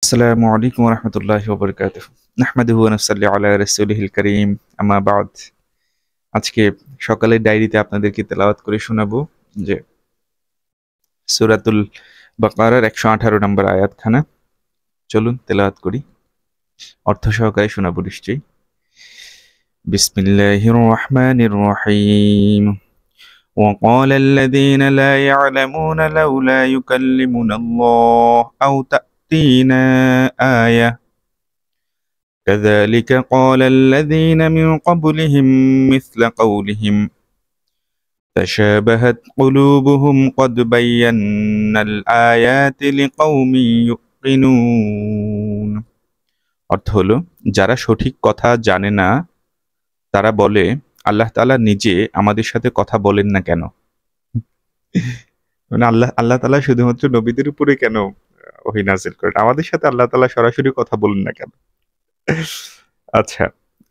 আসসালামু আলাইকুম ওয়া রাহমাতুল্লাহি ওয়া বারাকাতুহু। নাহমাদুহু ওয়া নুসাল্লি আলা রাসূলিহিল কারীম। আম্মা বা'দ। আজকে সকালের ডায়েরিতে আপনাদেরকে তেলাওয়াত করে শোনাবো যে সূরাতুল বাকারার 118 নম্বর আয়াতখানা। চলুন তেলাওয়াত করি। অর্থ সহকারে শোনাবো নিশ্চয়ই। বিসমিল্লাহির রহমানির রহিম। وقال الذين لا يعلمون لولا يكلمنا الله أو تأتينا آية كذلك قال الذين من قبلهم مثل قولهم تشابهت قلوبهم قد بينا الآيات لقوم يوقنون। অর্থ হলো, যারা সঠিক কথা জানে না তারা বলে, আল্লাহ তাআলা নিজে আমাদের সাথে কথা বলেন না কেন? মানে আল্লাহ তাআলা শুধুমাত্র নবীদের উপরে কেন ওহী নাযিল করেন? আমাদের সাথে আল্লাহ তাআলা সরাসরি কথা বলেন না কেন? আচ্ছা,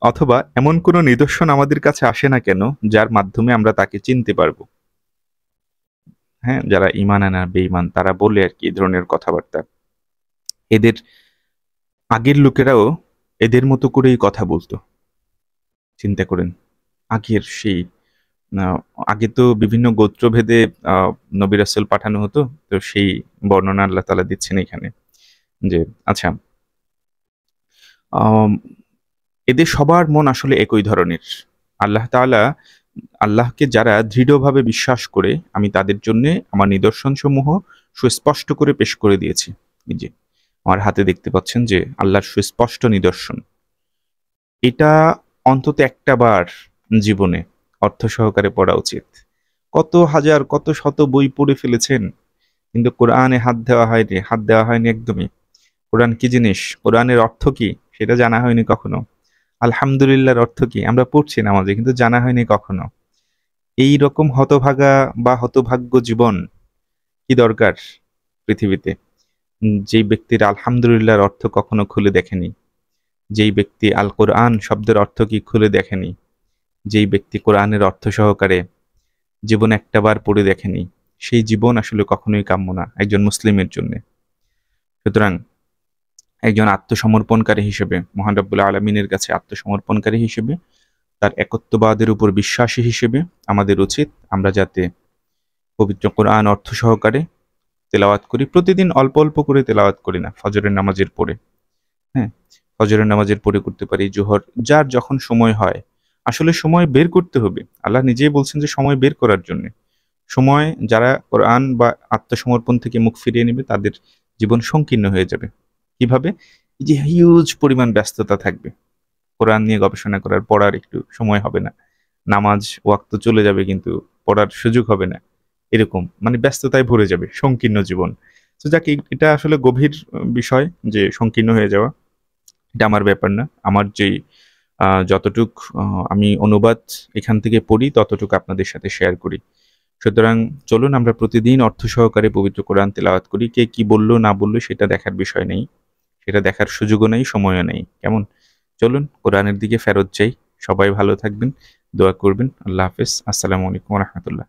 অথবা এমন কোনো নিদর্শন আমাদের কাছে আসে না কেন যার মাধ্যমে আমরা তাকে চিনতে পারবো? হ্যাঁ, যারা ঈমান আনা বেঈমান তারা বলে আর কি এই ধরনের কথাবার্তা। এদের আগের লোকেরাও এদের মতো করেই কথা বলতো। চিন্তা করেন, আগের সেই আগে তো বিভিন্ন গোত্রভেদে নবী রাসূল পাঠানো হতো, তো সেই বর্ণনা আল্লাহ তাআলা দিচ্ছেন এখানে যে আচ্ছা, এদের সবার মন আসলে একই ধরনের। আল্লাহ তাআলা আল্লাহকে যারা দৃঢ়ভাবে বিশ্বাস করে, আমি তাদের জন্য আমার নিদর্শনসমূহ সুস্পষ্ট করে পেশ করে দিয়েছি। এই যে আমার হাতে দেখতে পাচ্ছেন যে আল্লাহর সুস্পষ্ট নিদর্শন, এটা অন্তত একটা বার জীবনে অর্থ সহকারে পড়া উচিত। কত হাজার কত শত বই পড়ে ফেলেছেন, কিন্তু কোরআনে হাত দেওয়া হয়নি একদমই। কোরআন কি জিনিস, কোরআনের অর্থ কি সেটা জানা হয়নি কখনো। আলহামদুলিল্লাহর অর্থ কি আমরা পড়ছি নামাজে, কিন্তু জানা হয়নি কখনো। এই রকম হতভাগা বা হতভাগ্য জীবন কি দরকার পৃথিবীতে? যেই ব্যক্তির আলহামদুলিল্লাহর অর্থ কখনো খুলে দেখেনি, যেই ব্যক্তি আল কোরআন শব্দের অর্থ কি খুলে দেখেনি, যেই ব্যক্তি কোরআনের অর্থ সহকারে জীবন একটাবার পড়ে দেখেনি, সেই জীবন আসলে কখনোই কাম্য না একজন মুসলিমের জন্য। সুতরাং একজন আত্মসমর্পণকারী হিসেবে, মহান রব্বুল আলামিনের কাছে আত্মসমর্পণকারী হিসেবে, তার একত্ববাদের উপর বিশ্বাসী হিসেবে আমাদের উচিত আমরা যাতে পবিত্র কোরআন অর্থ সহকারে তেলাওয়াত করি। প্রতিদিন অল্প অল্প করে তেলাওয়াত করি না, ফজরের নামাজের পরে। হ্যাঁ, ফজরের নামাজের পরে করতে পারি, জোহর, যার যখন সময় হয়। আসলে সময় বের করতে হবে। আল্লাহ নিজেই বলছেন যে সময় বের করার জন্য। সময় যারা কোরআন বা আত্মসমর্পণ থেকে মুখ ফিরিয়ে নেবে তাদের জীবন সংকীর্ণ হয়ে যাবে। কিভাবে? এই যে হিউজ পরিমাণ ব্যস্ততা থাকবে, কোরআন নিয়ে গবেষণা করার, পড়ার একটু সময় হবে না, নামাজ ওয়াক্ত চলে যাবে কিন্তু পড়ার সুযোগ হবে না, এরকম মানে ব্যস্ততায় ভরে যাবে সংকীর্ণ জীবন। তো যাকে, এটা আসলে গভীর বিষয় যে সংকীর্ণ হয়ে যাওয়া, এটা আমার ব্যাপার না। আমার যেই যতটুক আমি অনুবাদ এখান থেকে পড়ি ততটুকু আপনাদের সাথে শেয়ার করি। সুতরাং চলুন আমরা প্রতিদিন অর্থ সহকারে পবিত্র কোরআন তেলাওয়াত করি। কে কি বললো না বললো সেটা দেখার বিষয় নেই, সেটা দেখার সুযোগও নেই, সময়ও নেই। কেমন? চলুন কোরআনের দিকে ফেরত যাই। সবাই ভালো থাকবেন, দোয়া করবেন। আল্লাহ হাফেজ। আসসালামু আলাইকুম ওয়া রাহমাতুল্লাহ।